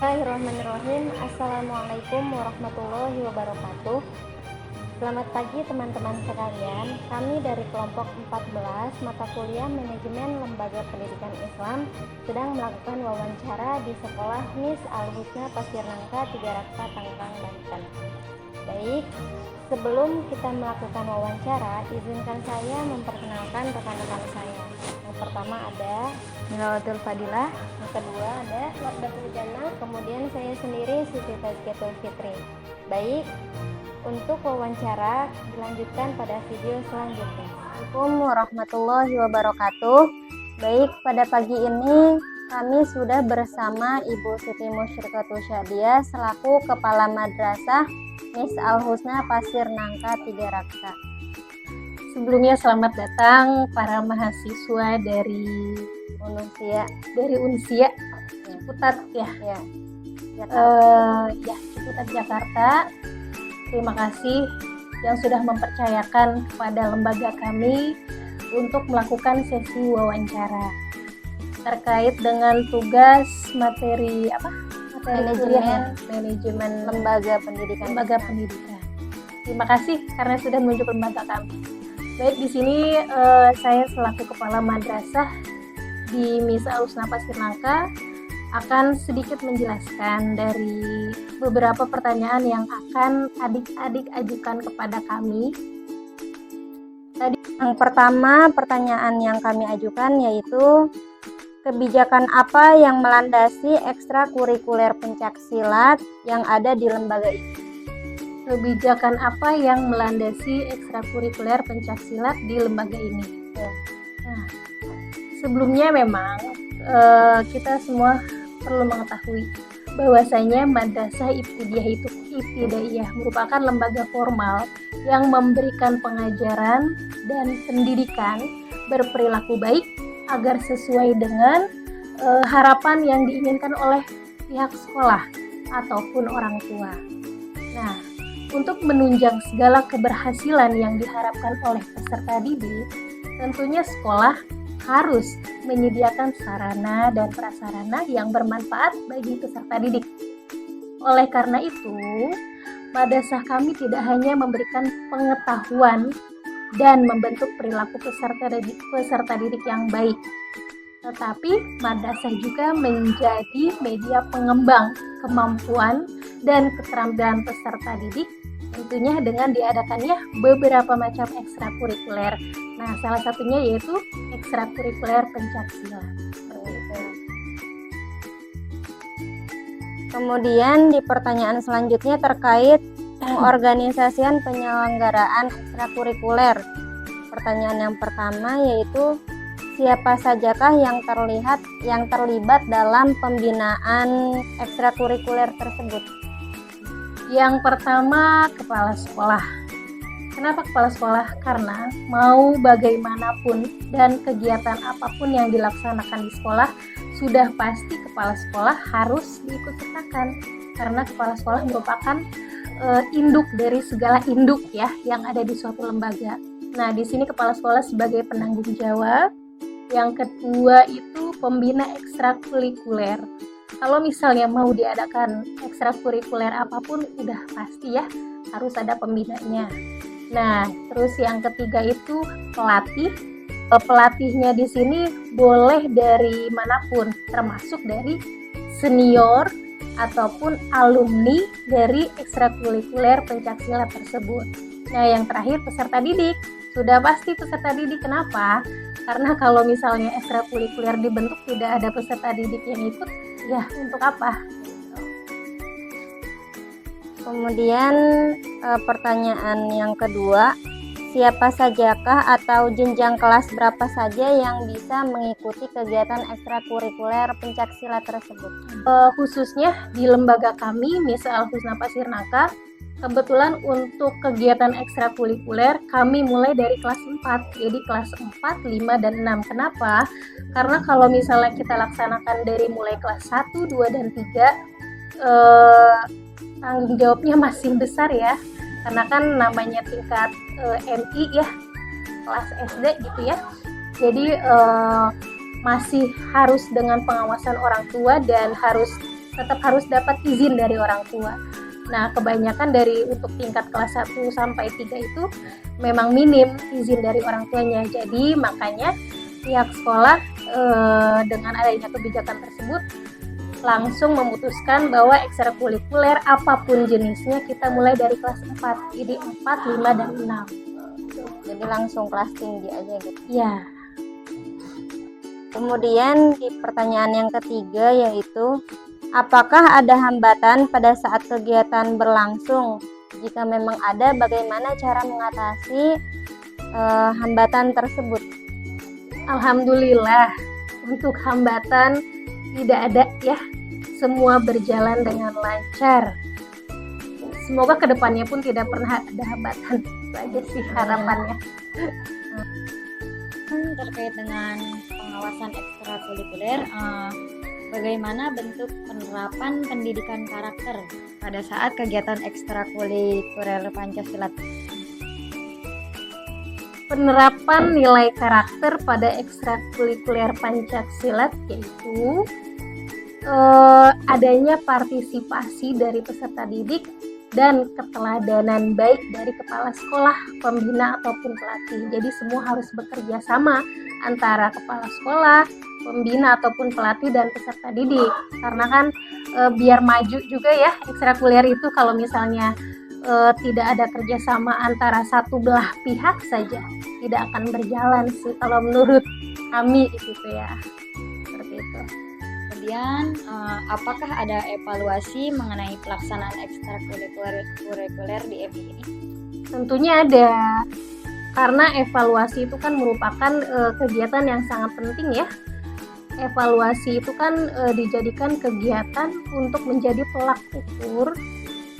Bismillahirrahmanirrahim. Assalamualaikum warahmatullahi wabarakatuh. Selamat pagi teman-teman sekalian. Kami dari kelompok 14 mata kuliah Manajemen Lembaga Pendidikan Islam sedang melakukan wawancara di sekolah Miss Al-Husna Pasir Nangka, Tiga Raksa, Tangerang, Banten. Baik, sebelum kita melakukan wawancara, izinkan saya memperkenalkan rekan-rekan saya. Yang pertama ada Nilawatul Fadilah, yang kedua ada Wardatul Jannah, kemudian saya sendiri Siti Tazkiyatul Fitri. Baik, untuk wawancara dilanjutkan pada video selanjutnya. Assalamualaikum warahmatullahi wabarakatuh. Baik, pada pagi ini kami sudah bersama Ibu Siti Musyrikatul Syadiah selaku Kepala Madrasah Miss Al-Husna Pasir Nangka, Tiga Raksa. Sebelumnya selamat datang para mahasiswa dari Unsia Ciputat Ciputat Jakarta. Terima kasih yang sudah mempercayakan kepada lembaga kami untuk melakukan sesi wawancara terkait dengan tugas materi manajemen lembaga pendidikan. Terima kasih karena sudah menunjuk lembaga kami. Baik, di sini saya selaku kepala madrasah di Miss Al-Husna Pasir Nangka akan sedikit menjelaskan dari beberapa pertanyaan yang akan adik-adik ajukan kepada kami. Tadi yang pertama, pertanyaan yang kami ajukan yaitu kebijakan apa yang melandasi ekstrakurikuler pencaksilat yang ada di lembaga ini? Kebijakan apa yang melandasi ekstrakurikuler pencaksilat di lembaga ini? Nah, sebelumnya memang kita semua perlu mengetahui bahwasanya Madrasah Ibtidaiyah merupakan lembaga formal yang memberikan pengajaran dan pendidikan berperilaku baik agar sesuai dengan harapan yang diinginkan oleh pihak sekolah ataupun orang tua. Nah, untuk menunjang segala keberhasilan yang diharapkan oleh peserta didik, tentunya sekolah harus menyediakan sarana dan prasarana yang bermanfaat bagi peserta didik. Oleh karena itu, madrasah kami tidak hanya memberikan pengetahuan dan membentuk perilaku peserta didik yang baik, tetapi madrasah juga menjadi media pengembang kemampuan dan keterampilan peserta didik, tentunya dengan diadakannya beberapa macam ekstrakurikuler. Nah, salah satunya yaitu ekstrakurikuler pencaksilat. Kemudian di pertanyaan selanjutnya terkait pengorganisasian penyelenggaraan ekstrakurikuler. Pertanyaan yang pertama yaitu siapa sajakah yang terlibat dalam pembinaan ekstrakurikuler tersebut? Yang pertama, kepala sekolah. Kenapa kepala sekolah? Karena mau bagaimanapun dan kegiatan apapun yang dilaksanakan di sekolah, sudah pasti kepala sekolah harus diikutsertakan. Karena kepala sekolah merupakan induk dari segala induk ya yang ada di suatu lembaga. Nah, di sini kepala sekolah sebagai penanggung jawab. Yang kedua itu pembina ekstrakurikuler. Kalau misalnya mau diadakan ekstrakurikuler apapun, udah pasti ya harus ada pembinanya. Nah, terus yang ketiga itu pelatih. Pelatihnya di sini boleh dari manapun, termasuk dari senior ataupun alumni dari ekstrakurikuler pencaksilat tersebut. Nah, yang terakhir peserta didik. Sudah pasti peserta didik. Kenapa? Karena kalau misalnya ekstrakurikuler dibentuk tidak ada peserta didik yang ikut, ya untuk apa? Kemudian pertanyaan yang kedua, siapa sajakah atau jenjang kelas berapa saja yang bisa mengikuti kegiatan ekstrakurikuler pencaksilat tersebut? Khususnya di lembaga kami, Miss Al-Husna Pasir Nangka, kebetulan untuk kegiatan ekstrakurikuler kami mulai dari kelas 4, jadi kelas 4, 5, dan 6. Kenapa? Karena kalau misalnya kita laksanakan dari mulai kelas 1, 2, dan 3, tanggung jawabnya masih besar ya, karena kan namanya tingkat MI ya, kelas SD gitu ya, jadi masih harus dengan pengawasan orang tua dan harus tetap harus dapat izin dari orang tua. Nah, kebanyakan dari untuk tingkat kelas 1 sampai 3 itu memang minim izin dari orang tuanya. Jadi makanya pihak sekolah dengan adanya kebijakan tersebut langsung memutuskan bahwa ekstrakurikuler apapun jenisnya kita mulai dari kelas 4. Jadi 4, 5, dan 6. Jadi langsung kelas tinggi aja gitu. Ya. Kemudian di pertanyaan yang ketiga yaitu, apakah ada hambatan pada saat kegiatan berlangsung? Jika memang ada, bagaimana cara mengatasi hambatan tersebut? Alhamdulillah, untuk hambatan tidak ada ya. Semua berjalan dengan lancar. Semoga kedepannya pun tidak pernah ada hambatan. Itu aja sih harapannya. Terkait dengan pengawasan ekstrakurikuler, bagaimana bentuk penerapan pendidikan karakter pada saat kegiatan ekstrakurikuler Pancasilat? Penerapan nilai karakter pada ekstrakurikuler Pancasilat yaitu adanya partisipasi dari peserta didik dan keteladanan baik dari kepala sekolah, pembina ataupun pelatih. Jadi semua harus bekerja sama antara kepala sekolah, pembina ataupun pelatih dan peserta didik. Karena kan biar maju juga ya ekstrakurikuler itu, kalau misalnya tidak ada kerjasama antara satu belah pihak saja tidak akan berjalan sih kalau menurut kami gitu ya. Seperti itu. Kemudian, apakah ada evaluasi mengenai pelaksanaan ekstrakurikuler di MI ini? Tentunya ada, karena evaluasi itu kan merupakan kegiatan yang sangat penting ya. Evaluasi itu kan dijadikan kegiatan untuk menjadi tolak ukur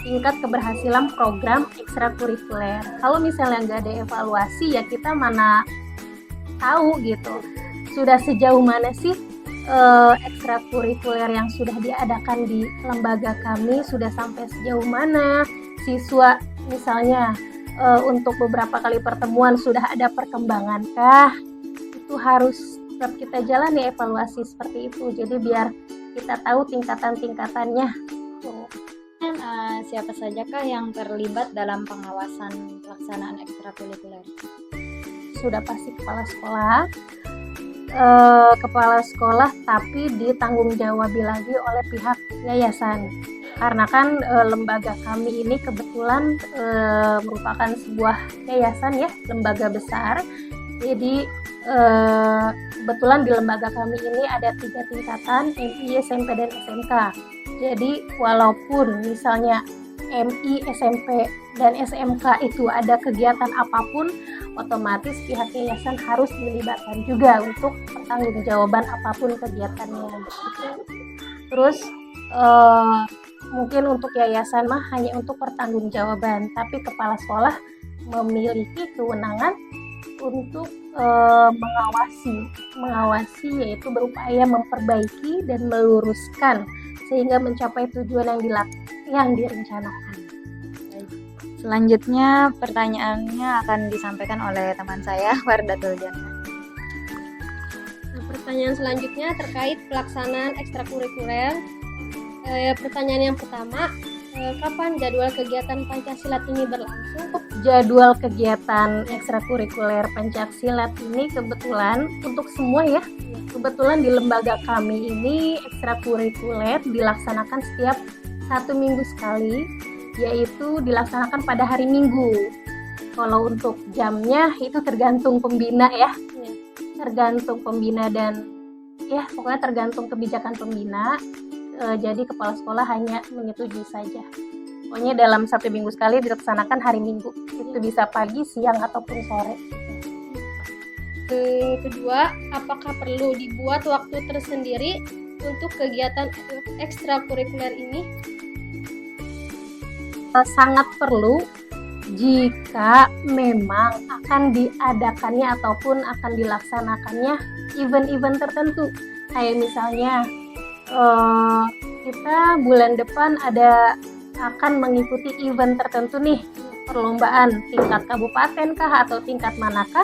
tingkat keberhasilan program ekstrakurikuler. Kalau misalnya nggak ada evaluasi ya kita mana tahu gitu sudah sejauh mana sih ekstrakurikuler yang sudah diadakan di lembaga kami, sudah sampai sejauh mana siswa misalnya untuk beberapa kali pertemuan sudah ada perkembangan kah. Itu harus tetap kita jalani evaluasi seperti itu, jadi biar kita tahu tingkatan-tingkatannya. Siapa sajakah yang terlibat dalam pengawasan pelaksanaan ekstrakurikuler? Sudah pasti kepala sekolah, tapi ditanggung jawabi lagi oleh pihak yayasan. Karena kan lembaga kami ini kebetulan merupakan sebuah yayasan ya, lembaga besar. Jadi kebetulan di lembaga kami ini ada 3 tingkatan, MI, SMP, dan SMK. Jadi walaupun misalnya MI, SMP, dan SMK itu ada kegiatan apapun, otomatis pihak yayasan harus dilibatkan juga untuk pertanggungjawaban apapun kegiatannya. Terus mungkin untuk yayasan mah hanya untuk pertanggungjawaban, tapi kepala sekolah memiliki kewenangan untuk mengawasi yaitu berupaya memperbaiki dan meluruskan sehingga mencapai tujuan yang direncanakan. Selanjutnya pertanyaannya akan disampaikan oleh teman saya, Wardatul Jannah. Pertanyaan selanjutnya terkait pelaksanaan ekstrakurikuler. Pertanyaan yang pertama, kapan jadwal kegiatan Pancasilat ini berlangsung? Jadwal kegiatan ekstrakurikuler Pancasilat ini kebetulan untuk semua ya. Kebetulan di lembaga kami ini ekstrakurikuler dilaksanakan setiap 1 minggu sekali, yaitu dilaksanakan pada hari Minggu. Kalau untuk jamnya itu tergantung pembina ya. Tergantung pembina dan ya pokoknya tergantung kebijakan pembina. Jadi kepala sekolah hanya menyetujui saja. Pokoknya dalam 1 minggu sekali dilaksanakan hari Minggu. Itu bisa pagi, siang, ataupun sore. Kedua, apakah perlu dibuat waktu tersendiri untuk kegiatan ekstrakurikuler ini? Sangat perlu jika memang akan diadakannya ataupun akan dilaksanakannya event-event tertentu. Kayak misalnya kita bulan depan akan mengikuti event tertentu nih, perlombaan tingkat kabupaten kah atau tingkat manakah,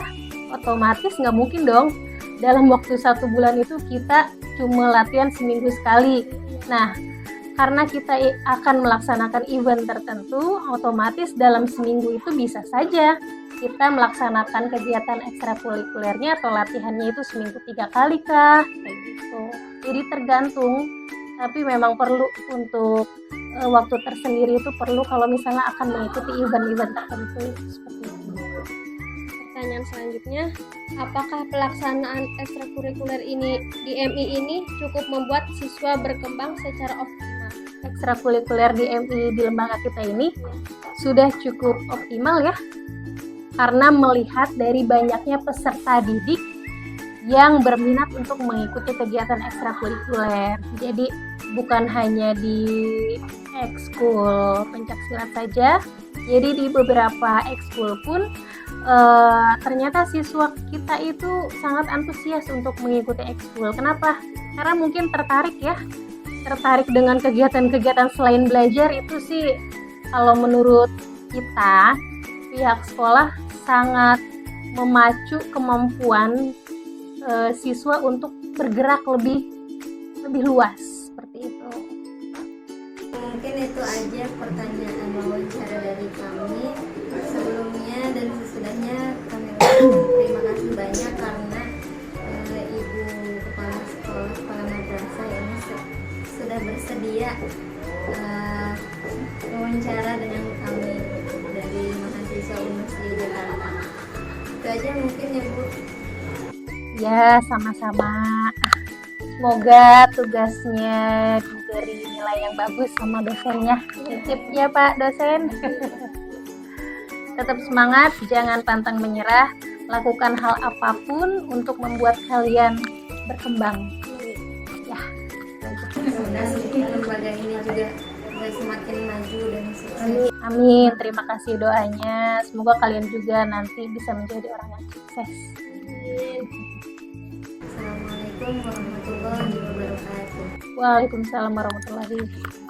otomatis nggak mungkin dong dalam waktu 1 bulan itu kita cuma latihan seminggu sekali. Nah karena kita akan melaksanakan event tertentu, otomatis dalam seminggu itu bisa saja kita melaksanakan kegiatan ekstrakurikulernya atau latihannya itu seminggu 3 kali kah, kayak gitu. Jadi tergantung, tapi memang perlu untuk waktu tersendiri itu perlu kalau misalnya akan mengikuti event-event tertentu seperti itu. Pertanyaan selanjutnya, apakah pelaksanaan ekstrakurikuler ini di MI ini cukup membuat siswa berkembang secara optimal? Ekstrakurikuler di MI di lembaga kita ini sudah cukup optimal ya, karena melihat dari banyaknya peserta didik yang berminat untuk mengikuti kegiatan ekstrakurikuler. Jadi bukan hanya di ekskul pencaksilat saja, jadi di beberapa ekskul pun ternyata siswa kita itu sangat antusias untuk mengikuti ekskul. Kenapa? Karena mungkin tertarik dengan kegiatan-kegiatan selain belajar. Itu sih kalau menurut kita, pihak sekolah sangat memacu kemampuan siswa untuk bergerak lebih luas seperti itu. Mungkin itu aja pertanyaan wawancara dari kami. Sebelumnya dan sesudahnya kami terima kasih banyak karena Ibu Kepala Sekolah, Kepala Madrasah ini sudah bersedia wawancara dengan kami dari mahasiswa Unisri Jakarta. Itu aja mungkin ya Bu. Ya, sama-sama. Semoga tugasnya diberi nilai yang bagus sama dosennya. Titip ya Pak dosen. Tetap semangat, jangan pantang menyerah. Lakukan hal apapun untuk membuat kalian berkembang. Ya. Mudah-mudahan lembaga ini juga semakin maju dan sukses. Amin. Terima kasih doanya. Semoga kalian juga nanti bisa menjadi orang yang sukses. Assalamualaikum warahmatullahi wabarakatuh. Waalaikumsalam warahmatullahi wabarakatuh.